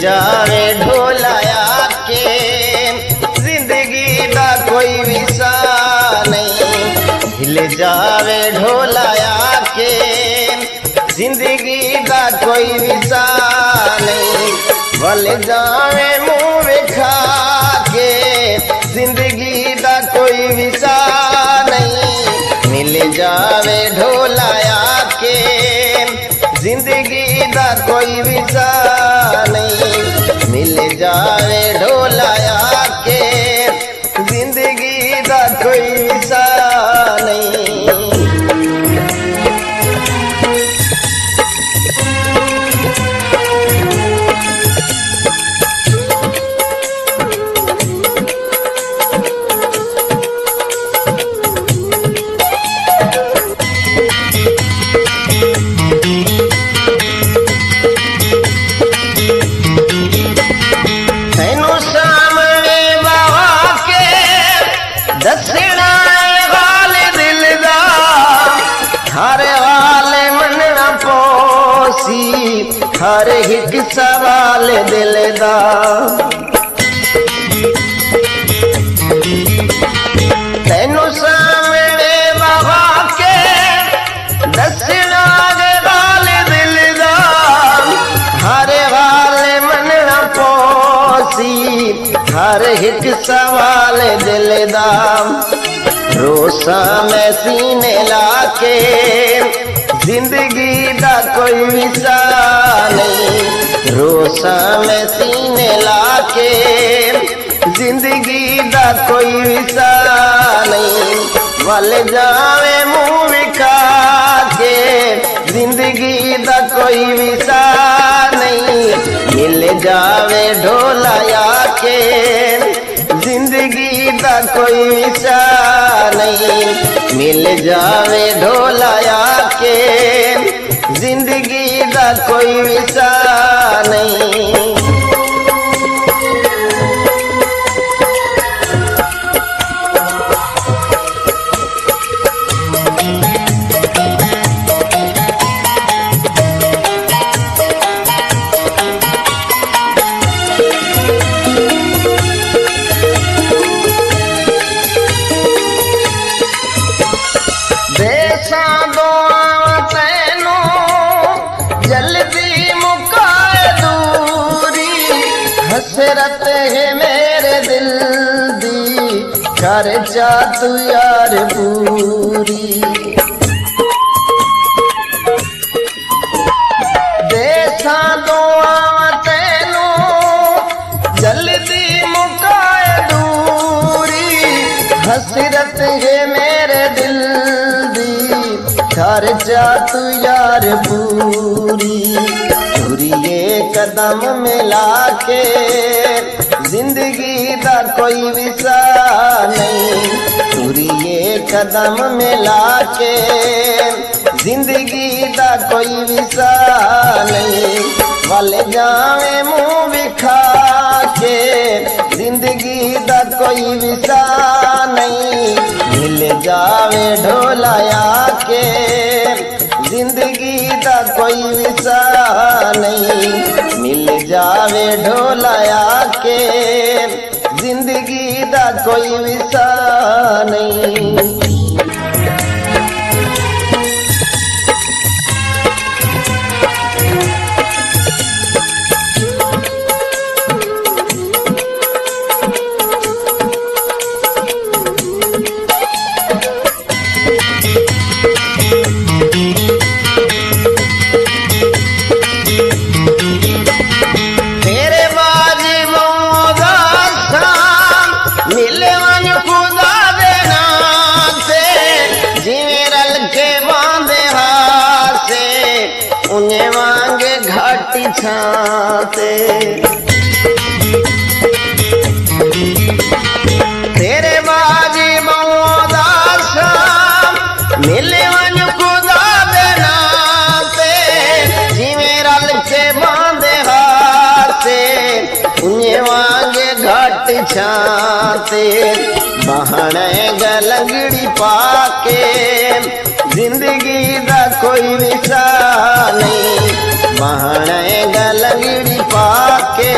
जावे ढोलाया के जिंदगी दा कोई विसा नहीं। हिल जावे ढोलाया के जिंदगी दा कोई विसा नहीं। वल जावे मुँह विखा के जिंदगी दा कोई विसा नहीं। मिल जावे ढोलाया के जिंदगी दा कोई विसा नहीं। मिल जावे ढोलाया के जिंदगी दा कोई विसा नहीं। दसना हाल दिल दा हर हाल मनना पोसी हर एक सवाल दिल दा। तैनू सामने बहा के दसना हाल दिल दा हर हाल मनना पोसी हर एक सवाल दिल दा। रोसा में सीने लाके जिंदगी दा कोई विसा नहीं। रोसा में सीने लाके जिंदगी दा कोई विसा नहीं। वल जावे मुँह विखा के जिंदगी दा कोई विसा नहीं। मिल जावे ढोलाया के जिंदगी दा कोई विसा नहीं। मिल जावे ढोलाया के जिंदगी दा कोई विसा नहीं। जल्दी मुकाए दूरी हसरत है मेरे दिल दी कर जा तू यार पूरी। देसा दुआ तैनू जल्दी मुकाए दूरी हसरत है मेरे दिल दी कर जा तू यार पूरी। तुरिए कदम मिला के जिंदगी दा कोई विसा नहीं। तुरिए कदम मिला के जिंदगी दा कोई विसा नहीं। वल जावे मुँह विखा के जिंदगी दा कोई विसा नहीं। मिल जावे ढोलाया के जिंदगी दा कोई विसा नहीं। मिल जावे ढोलाया के जिंदगी दा कोई विसा नहीं। उन्हें मांगे घाटी छाते तेरे बाजी मौदासा मिले वन खुदा बनाते जिमें रल के बांधे हाथे उन्हें मांगे घाटी छाते बहाने गलंगड़ी पाके जिंदगी दा कोई विसा नहीं। बहने गलगड़ी पाके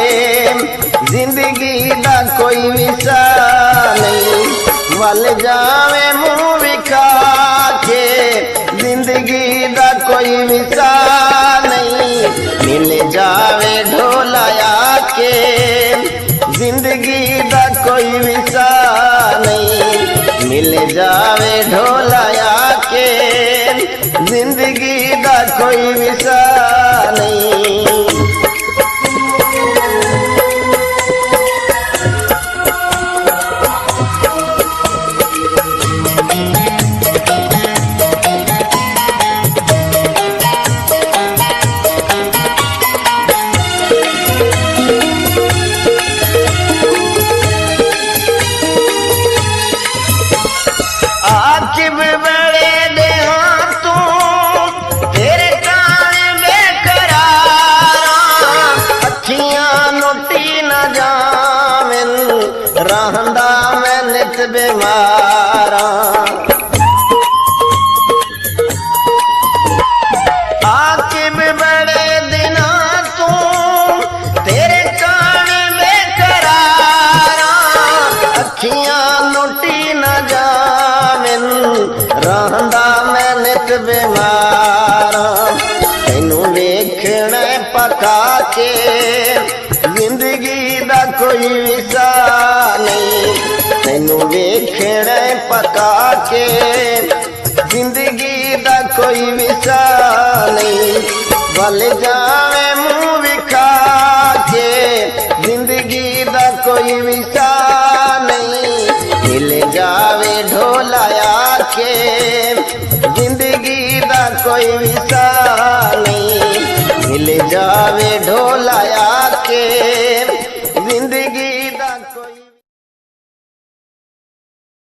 जिंदगी दा कोई विसा नहीं वल जावे मुंह विखा के जिंदगी दा कोई विसा नहीं मिल जावे ढोलाया के जिंदगी दा कोई विसा नहीं मिल जावे ढोलाया के जिंदगी दा कोई विसा नहीं। रहंदा मैं नित बीमारा आकिब बड़े दिना तू तेरे कान में करारा अखियां लुटी न जामिन रहंदा मैं नित बीमारा तेनू वेखना पका के जिंदगी दा कोई विसा नहीं तेनू वेखना पका के जिंदगी दा कोई विसा नहीं वल जावे मुंह विखा के जिंदगी दा कोई विसा नहीं मिल जावे ढोलाया के जिंदगी दा कोई विसा नहीं मिल जावे ढोलाया के